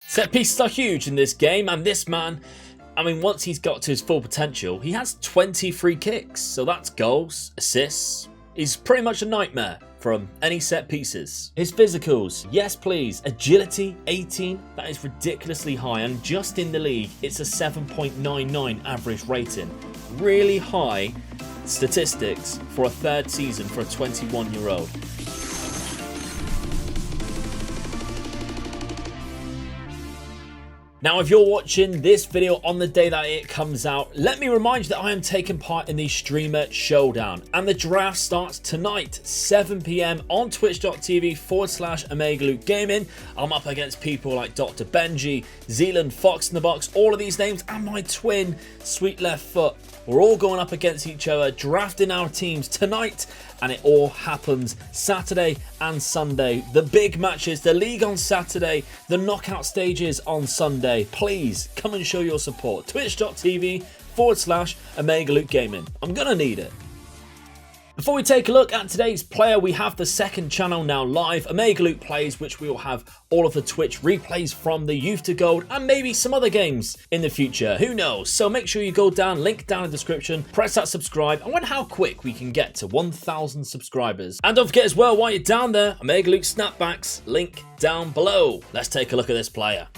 Set pieces are huge in this game, and this man, I mean, once he's got to his full potential, he has 20 free kicks. So that's goals, assists. He's pretty much a nightmare from any set pieces. His physicals, yes please. Agility, 18. That is ridiculously high, and just in the league, it's a 7.99 average rating. Really high statistics for a third season for a 21-year-old. Now, if you're watching this video on the day that it comes out, let me remind you that I am taking part in the Streamer Showdown, and the draft starts tonight, 7 PM on twitch.tv/OmegaLuke Gaming. I'm up against people like Dr. Benji, Zealand, Fox in the Box, all of these names, and my twin, Sweet Left Foot. We're all going up against each other, drafting our teams tonight, and it all happens Saturday and Sunday. The big matches, the league on Saturday, the knockout stages on Sunday. Please come and show your support. twitch.tv/OmegaLuke Gaming. I'm gonna need it. Before we take a look at today's player, we have the second channel now live, Omega Luke Plays, which we will have all of the Twitch replays from the Youth to Gold and maybe some other games in the future. Who knows? So make sure you go down, link down in the description, press that subscribe. I wonder how quick we can get to 1,000 subscribers. And don't forget as well, while you're down there, Omega Luke Snapbacks, link down below. Let's take a look at this player.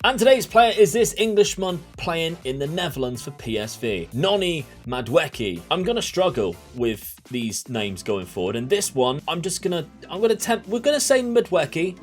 And today's player is this Englishman playing in the Netherlands for PSV, Noni Madueke. I'm gonna struggle with these names going forward, and this one we're gonna say Madueke,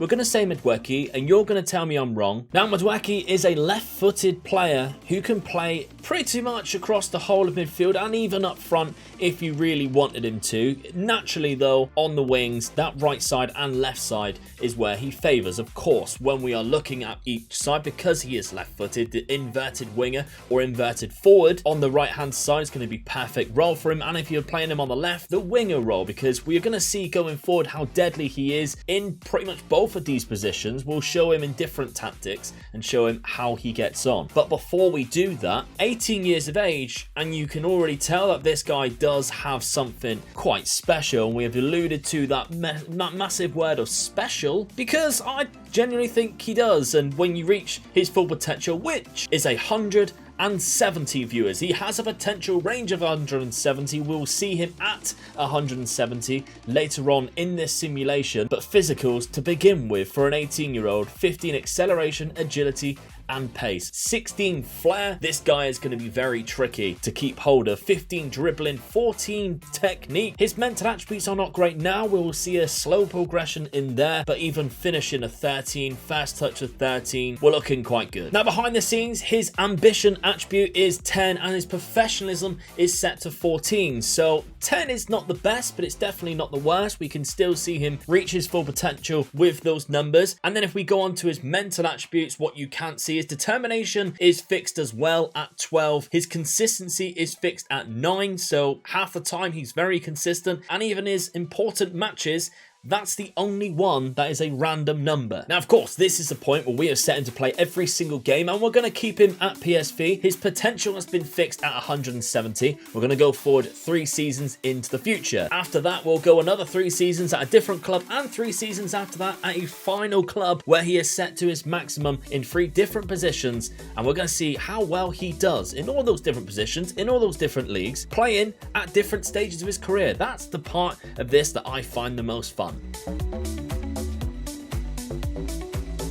and you're gonna tell me I'm wrong. Now, Madueke is a left-footed player who can play pretty much across the whole of midfield and even up front if you really wanted him to. Naturally though, on the wings, that right side and left side is where he favours. Of course, when we are looking at each side, because he is left-footed, the inverted winger or inverted forward on the right-hand side is going to be perfect role for him. And if you're playing him on the left, the winger role, because we're going to see going forward how deadly he is in pretty much both of these positions. We'll show him in different tactics and show him how he gets on. But before we do that, 18 years of age, and you can already tell that this guy does have something quite special. And we have alluded to that massive word of special, because I genuinely think he does. And when you reach his full potential, which is 170 viewers, he has a potential range of 170. We'll see him at 170 later on in this simulation. But physicals to begin with for an 18-year-old: 15 acceleration, agility and pace, 16 flair. This guy is going to be very tricky to keep hold of. 15 dribbling, 14 technique. His mental attributes are not great now. We will see a slow progression in there, but even finishing a 13, fast touch of 13, we're looking quite good. Now, behind the scenes, his ambition attribute is 10 and his professionalism is set to 14. So 10 is not the best, but it's definitely not the worst. We can still see him reach his full potential with those numbers. And then if we go on to his mental attributes, what you can't see is determination is fixed as well at 12. His consistency is fixed at 9. So half the time he's very consistent, and even his important matches, that's the only one that is a random number. Now, of course, this is the point where we are set him to play every single game, and we're going to keep him at PSV. His potential has been fixed at 170. We're going to go forward 3 seasons into the future. After that, we'll go another 3 seasons at a different club, and 3 seasons after that at a final club where he is set to his maximum in 3 different positions. And we're going to see how well he does in all those different positions, in all those different leagues, playing at different stages of his career. That's the part of this that I find the most fun.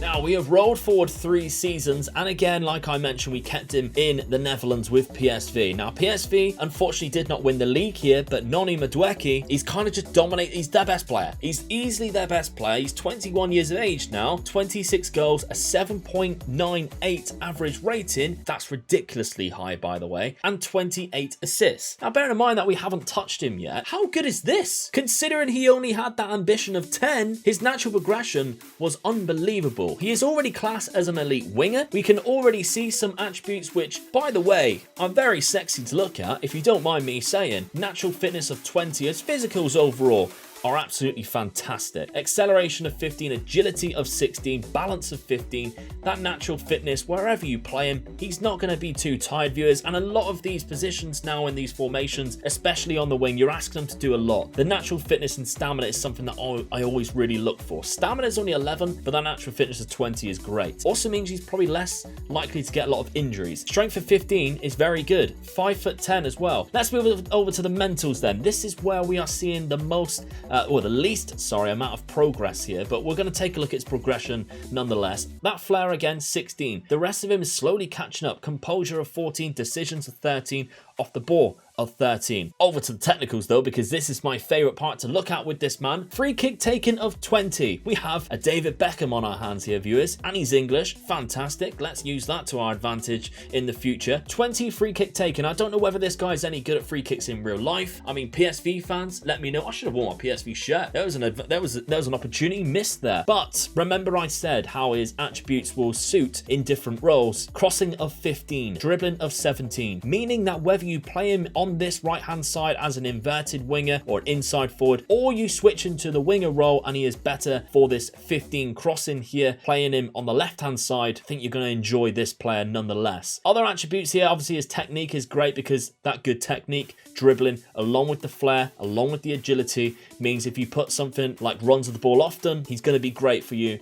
Now, we have rolled forward 3 seasons, and again, like I mentioned, we kept him in the Netherlands with PSV. Now, PSV unfortunately did not win the league here, but Noni Madueke, he's kind of just dominated. He's their best player. He's easily their best player. He's 21 years of age now, 26 goals, a 7.98 average rating. That's ridiculously high, by the way, and 28 assists. Now, bearing in mind that we haven't touched him yet, how good is this? Considering he only had that ambition of 10, his natural progression was unbelievable. He is already classed as an elite winger. We can already see some attributes which, by the way, are very sexy to look at, if you don't mind me saying. Natural fitness of 20, his physicals overall are absolutely fantastic. Acceleration of 15, agility of 16, balance of 15, that natural fitness, wherever you play him, he's not going to be too tired, viewers. And a lot of these positions now in these formations, especially on the wing, you're asking them to do a lot. The natural fitness and stamina is something that I always really look for. Stamina is only 11, but that natural fitness of 20 is great. Also means he's probably less likely to get a lot of injuries. Strength of 15 is very good. 5'10" as well. Let's move over to the mentals then. This is where we are seeing the most, or the least, sorry, amount of progress here, but we're going to take a look at his progression nonetheless. That flair again, 16. The rest of him is slowly catching up. Composure of 14, decisions of 13, off the ball of 13. Over to the technicals though, because this is my favorite part to look at with this man. Free kick taken of 20. We have a David Beckham on our hands here, viewers, and he's English. Fantastic. Let's use that to our advantage in the future. 20 free kick taken. I don't know whether this guy's any good at free kicks in real life. I mean, PSV fans, let me know. I should have worn my PSV shirt. There was an opportunity missed there. But remember I said how his attributes will suit in different roles. Crossing of 15, dribbling of 17, meaning that whether you play him on this right hand side as an inverted winger or an inside forward, or you switch into the winger role and he is better for this 15 crossing here, playing him on the left hand side, I think you're going to enjoy this player nonetheless. Other attributes here, obviously his technique is great, because that good technique, dribbling along with the flair, along with the agility, means if you put something like runs of the ball often, he's going to be great for you,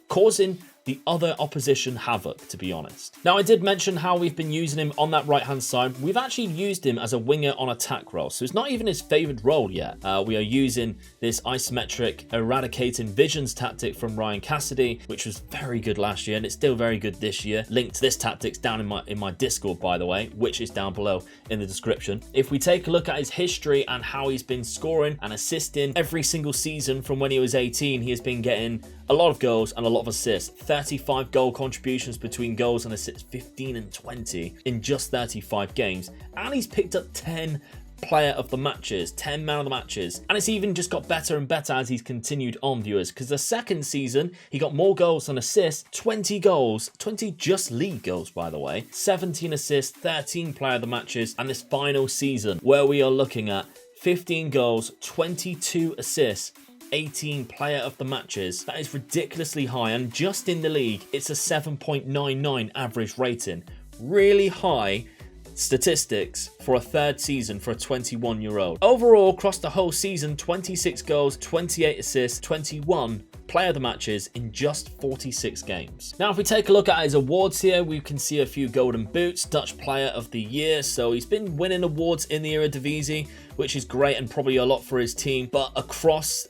causing the other opposition havoc, to be honest. Now, I did mention how we've been using him on that right hand side. We've actually used him as a winger on attack role, so it's not even his favorite role yet. We are using this isometric eradicating visions tactic from Ryan Cassidy, which was very good last year, and it's still very good this year. Link to this tactics down in my Discord, by the way, which is down below in the description. If we take a look at his history and how he's been scoring and assisting every single season from when he was 18, he has been getting a lot of goals and a lot of assists. 35 goal contributions between goals and assists, 15 and 20 in just 35 games. And he's picked up 10 player of the matches, 10 man of the matches. And it's even just got better and better as he's continued on, viewers, because the second season, he got more goals than assists, 20 goals, 20 just league goals, by the way, 17 assists, 13 player of the matches. And this final season, where we are looking at 15 goals, 22 assists, 18 player of the matches. That is ridiculously high, and just in the league it's a 7.99 average rating. Really high statistics for a third season for a 21-year-old. Overall, across the whole season, 26 goals, 28 assists, 21 player of the matches in just 46 games. Now, if we take a look at his awards here, we can see a few golden boots, Dutch player of the year, so he's been winning awards in the Eredivisie, which is great and probably a lot for his team. But across,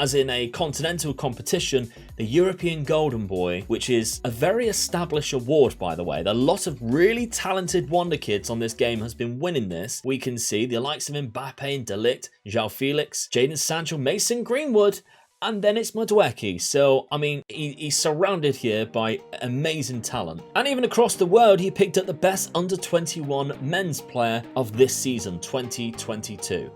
as in a continental competition, the European Golden Boy, which is a very established award, by the way. A lot of really talented wonder kids on this game has been winning this. We can see the likes of Mbappe and De Ligt, João Felix, Jadon Sancho, Mason Greenwood, and then it's Madueke. So, I mean, he's surrounded here by amazing talent. And even across the world, he picked up the best under-21 men's player of this season, 2022.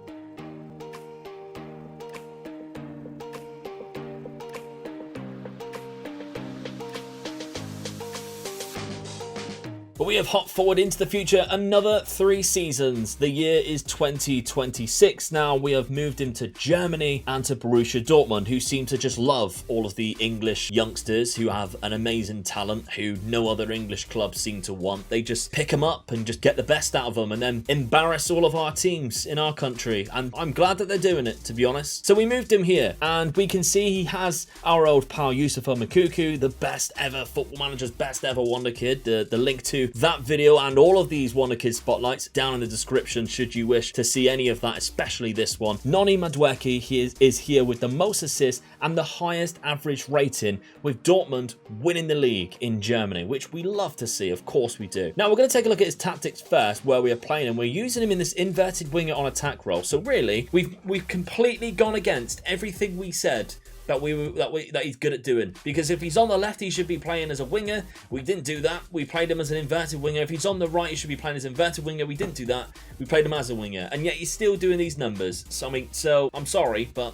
But we have hopped forward into the future another 3 seasons. The year is 2026 now. We have moved into Germany and to Borussia Dortmund, who seem to just love all of the English youngsters who have an amazing talent who no other English clubs seem to want. They just pick them up and just get the best out of them and then embarrass all of our teams in our country. And I'm glad that they're doing it, to be honest. So we moved him here, and we can see he has our old pal Yusufa Moukoko, the best ever Football Manager's best ever wonder kid. The link to that video and all of these Wonderkid spotlights down in the description should you wish to see any of that, especially this one. Noni Madueke is here with the most assists and the highest average rating, with Dortmund winning the league in Germany, which we love to see. Of course we do. Now we're going to take a look at his tactics first, where we are playing him. We're using him in this inverted winger on attack role. So really, we've completely gone against everything we said that he's good at doing, because if he's on the left he should be playing as a winger. We didn't do that. We played him as an inverted winger. If he's on the right he should be playing as an inverted winger. We didn't do that. We played him as a winger, and yet he's still doing these numbers. So I mean, so I'm sorry, but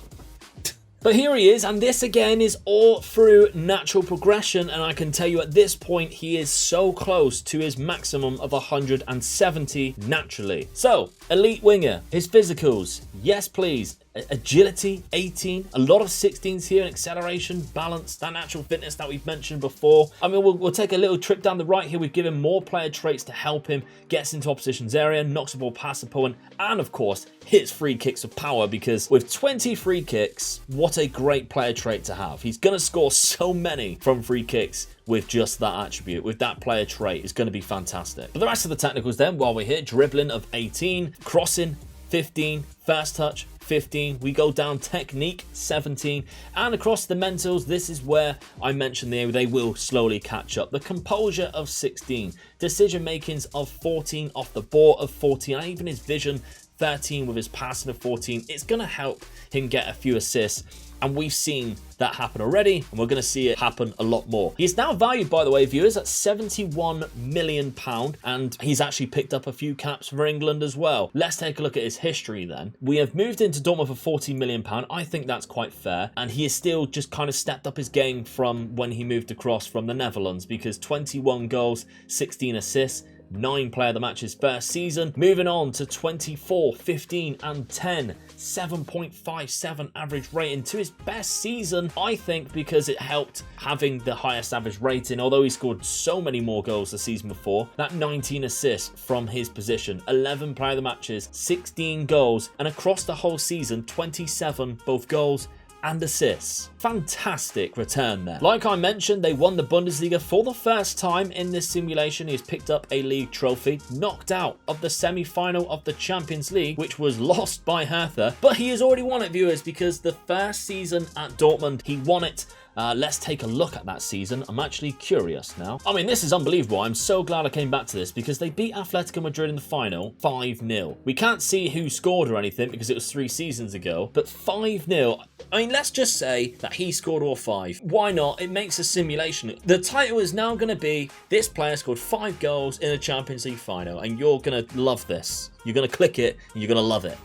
here he is, and this again is all through natural progression, and I can tell you at this point he is so close to his maximum of 170 naturally. So, elite winger, his physicals, yes please, agility 18, a lot of 16s here, and acceleration, balance, that natural fitness that we've mentioned before. I mean, we'll take a little trip down the right here. We've given more player traits to help him, gets into opposition's area, knocks the ball past the opponent, and of course hits free kicks with power, because with 20 free kicks, what a great player trait to have. He's going to score so many from free kicks with just that attribute, with that player trait. Is going to be fantastic. But the rest of the technicals then, while we're here, dribbling of 18, crossing 15, first touch 15, we go down technique 17, and across the mentals, this is where I mentioned they will slowly catch up. The composure of 16, decision makings of 14, off the ball of 14, and even his vision 13 with his passing of 14. It's going to help him get a few assists, and we've seen that happen already, and we're going to see it happen a lot more. He's now valued, by the way, viewers, at £71 million, and he's actually picked up a few caps for England as well. Let's take a look at his history then. We have moved into Dortmund for £40 million. I think that's quite fair, and he has still just kind of stepped up his game from when he moved across from the Netherlands, because 21 goals, 16 assists, 9 player of the match his first season. Moving on to 24, 15 and 10, 7.57 average rating to his best season, I think, because it helped having the highest average rating, although he scored so many more goals the season before. That 19 assists from his position, 11 player of the matches, 16 goals, and across the whole season, 27 both goals and assists. Fantastic return there. Like I mentioned, they won the Bundesliga for the first time in this simulation. He's picked up a league trophy, knocked out of the semi-final of the Champions League, which was lost by Hertha, but he has already won it, viewers, because the first season at Dortmund, he won it. Let's take a look at that season. I'm actually curious now. I mean, this is unbelievable. I'm so glad I came back to this, because they beat Atletico Madrid in the final 5-0. We can't see who scored or anything because it was 3 seasons ago, but 5-0. I mean, let's just say that he scored all 5. Why not? It makes a simulation. The title is now going to be, this player scored 5 goals in a Champions League final, and you're going to love this. You're going to click it, and you're going to love it.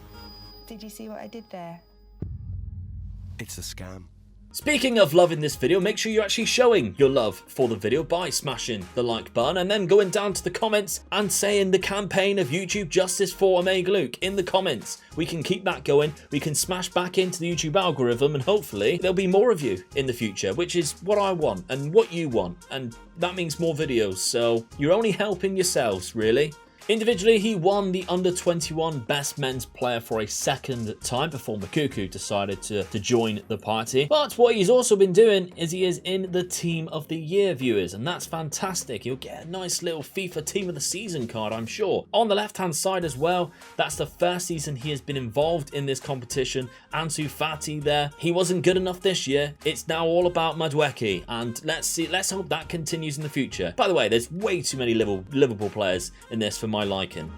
Did you see what I did there? It's a scam. Speaking of loving this video, make sure you're actually showing your love for the video by smashing the like button, and then going down to the comments and saying the campaign of YouTube Justice for Omega Luke in the comments. We can keep that going. We can smash back into the YouTube algorithm, and hopefully there'll be more of you in the future, which is what I want and what you want, and that means more videos, so you're only helping yourselves, really. Individually, he won the Under-21 Best Men's Player for a second time before Madueke decided to join the party. But what he's also been doing is he is in the Team of the Year, viewers, and that's fantastic. He'll get a nice little FIFA Team of the Season card, I'm sure. On the left-hand side as well, that's the first season he has been involved in this competition. Ansu Fati there. He wasn't good enough this year. It's now all about Madueke, and let's hope that continues in the future. By the way, there's way too many Liverpool players in this for my liking.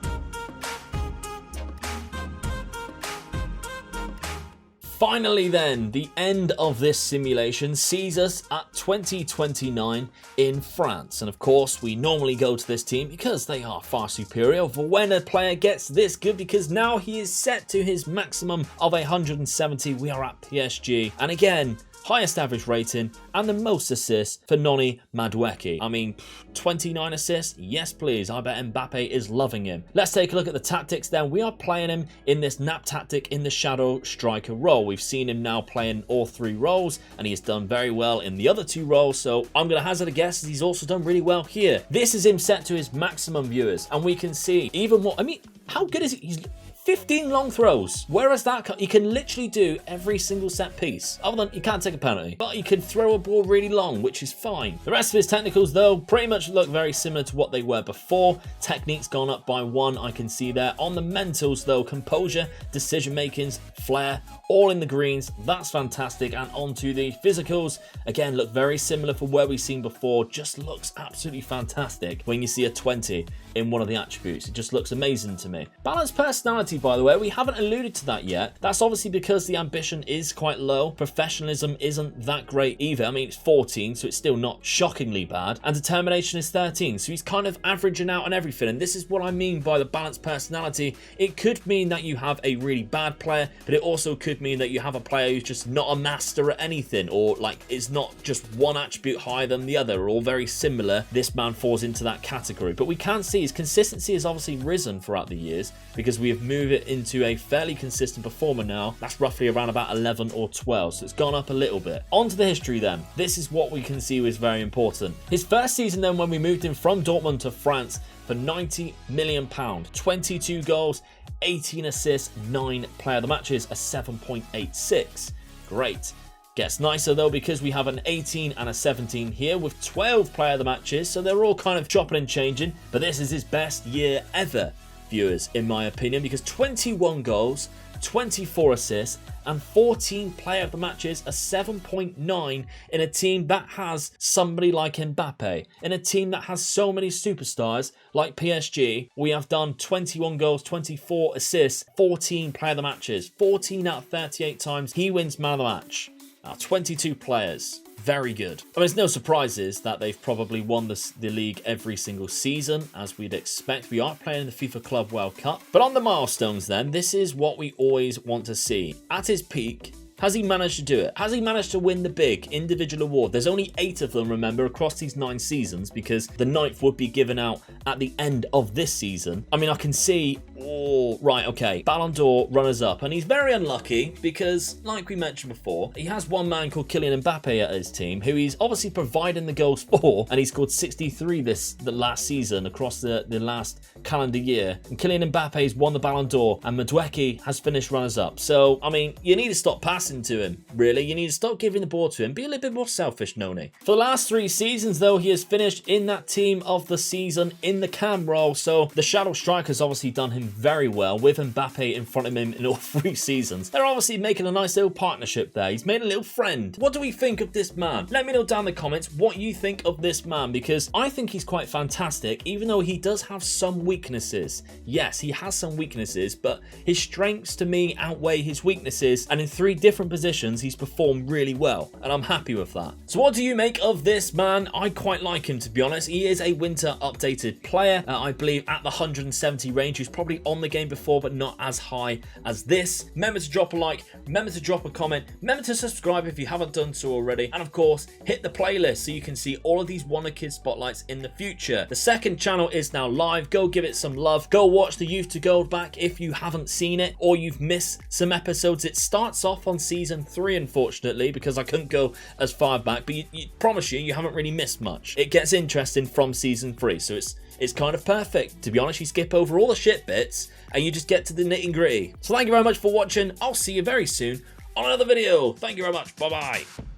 Finally then, the end of this simulation sees us at 2029 in France. And of course, we normally go to this team because they are far superior for when a player gets this good, because now he is set to his maximum of 170. We are at PSG. And again, highest average rating and the most assists for Noni Madueke. I mean, 29 assists? Yes, please. I bet Mbappe is loving him. Let's take a look at the tactics then. We are playing him in this nap tactic in the shadow striker role. We've seen him now playing all 3 roles, and he has done very well in the other 2 roles, so I'm going to hazard a guess he's also done really well here. This is him set to his maximum, viewers, and we can see even more. I mean, how good is he? He's 15 long throws. Whereas that, he can literally do every single set piece. Other than he can't take a penalty, but he can throw a ball really long, which is fine. The rest of his technicals, though, pretty much look very similar to what they were before. Technique's gone up by 1, I can see there. On the mentals, though, composure, decision makings, flair, all in the greens. That's fantastic. And onto the physicals, again, look very similar for where we've seen before. Just looks absolutely fantastic when you see a 20 in one of the attributes. It just looks amazing to me. Balanced personality, by the way, we haven't alluded to that yet. That's obviously because the ambition is quite low. Professionalism isn't that great either. I mean, it's 14, so it's still not shockingly bad. And determination is 13, so he's kind of averaging out on everything. And this is what I mean by the balanced personality. It could mean that you have a really bad player, but it also could mean that you have a player who's just not a master at anything, or like it's not just one attribute higher than the other, or very similar. This man falls into that category. But we can see his consistency has obviously risen throughout the years because we have moved move it into a fairly consistent performer now. That's roughly around about 11 or 12, so it's gone up a little bit. On to the history then. This is what we can see was very important. His first season then, when we moved him from Dortmund to France for £90 million, 22 goals, 18 assists, 9 player of the matches, a 7.86. Great. Gets nicer though, because we have an 18 and a 17 here with 12 player of the matches, so they're all kind of chopping and changing, but this is his best year ever, viewers, in my opinion, because 21 goals, 24 assists, and 14 player of the matches, a 7.9 in a team that has somebody like Mbappe. In a team that has so many superstars like PSG, we have done 21 goals, 24 assists, 14 player of the matches. 14 out of 38 times he wins man of the match. 22 players. Very good. I mean, it's no surprises that they've probably won the league every single season, as we'd expect. We are playing in the FIFA Club World Cup. But on the milestones then, this is what we always want to see. At his peak, has he managed to do it? Has he managed to win the big individual award? There's only 8 of them, remember, across these 9 seasons, because the 9th would be given out at the end of this season. I mean, I can see, oh, right, okay, Ballon d'Or runners-up, and he's very unlucky because, like we mentioned before, he has one man called Kylian Mbappe at his team, who he's obviously providing the goals for, and he scored 63 the last season across the last calendar year, and Kylian Mbappe's won the Ballon d'Or, and Madueke has finished runners-up. So, I mean, you need to stop passing to him, really. You need to stop giving the ball to him. Be a little bit more selfish, Noni. For the last 3 seasons, though, he has finished in that team of the season in the cam role, so the shadow striker's obviously done him very well with Mbappe in front of him in all 3 seasons. They're obviously making a nice little partnership there. He's made a little friend. What do we think of this man? Let me know down in the comments what you think of this man, because I think he's quite fantastic, even though he does have some weaknesses. Yes, he has some weaknesses, but his strengths to me outweigh his weaknesses, and in 3 different positions he's performed really well, and I'm happy with that. So what do you make of this man? I quite like him, to be honest. He is a winter updated player, I believe at the 170 range. He's probably on the game before, but not as high as this. Remember to drop a like, remember to drop a comment, remember to subscribe if you haven't done so already, and of course hit the playlist so you can see all of these Wonderkid spotlights in the future. The second channel is now live. Go give it some love. Go watch the Youth to Gold back if you haven't seen it, or you've missed some episodes. It starts off on season 3, unfortunately, because I couldn't go as far back, but promise you haven't really missed much. It gets interesting from season 3, so it's kind of perfect. To be honest, you skip over all the shit bits and you just get to the nitty gritty. So thank you very much for watching. I'll see you very soon on another video. Thank you very much. Bye bye.